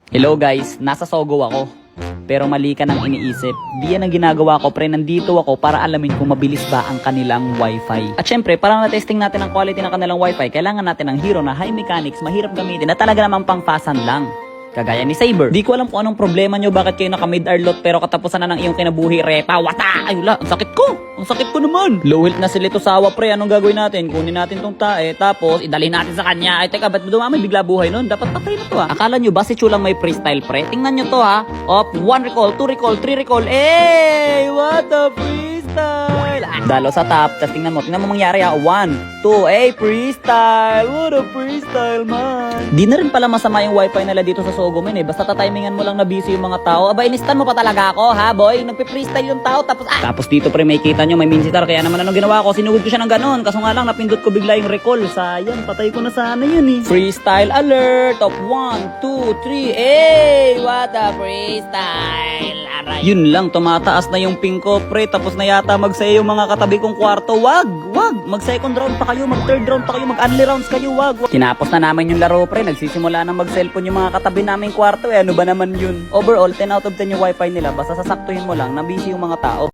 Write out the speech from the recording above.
Hello guys, nasa Sogo ako. Pero mali ka nang iniisip. Di yan ang ginagawa ko, pre. Nandito ako para alamin kung mabilis ba ang kanilang wifi. At syempre, para na-testing natin ang quality ng kanilang wifi, kailangan natin ng Hero na high mechanics, mahirap gamitin, at talaga namang pang-fasan lang. Kagaya ni Saber. Di ko alam kung anong problema nyo, bakit kayo naka mid-arlot pero katapusan na ng iyong kinabuhi, repa, wata! Ay wala, ang sakit ko! Ang sakit ko naman! Low health na si Lito Sawa, pre. Anong gagawin natin? Kunin natin tong tae, tapos idalhin natin sa kanya. Ay teka, ba't dumamay bigla buhay nun? Dapat patay na to ha. Akala nyo ba si Chulang may freestyle, pre? Tingnan nyo to ha. Op, 1 recall, 2 recall, 3 recall. Hey! What a freestyle! Dalo sa top, tapos tingnan mo mangyari ha. 1, 2, freestyle! What a freestyle, man! Di na rin pala masama yung wifi nila dito sa Sogo, men eh. Basta tatimingan mo lang na busy yung mga tao. Aba, inistan mo pa talaga ako, ha, boy? Nagpe-freestyle yung tao, tapos Tapos dito, pre, may kita nyo, may minsitar. Kaya naman anong ginawa ko? Sinugod ko siya ng ganon. Kaso nga lang, napindot ko bigla yung recall. Sayang, patay ko na sana yun eh. Freestyle alert! Top 1, 2, 3, hey! What a freestyle! Aray. Yun lang, tumataas na yung ping ko, pre. Tapos na yata magsaya yung mga katabi kong kwarto. Wag! Mag-second round pa kayo, mag-third round pa kayo, mag-only rounds kayo, wag! Tinapos na namin yung laro, pre. Nagsisimula na mag-cellphone yung mga katabi naming kwarto. Ano ba naman yun? Overall, 10 out of 10 yung wifi nila. Basta sasaktuhin mo lang na busy yung mga tao.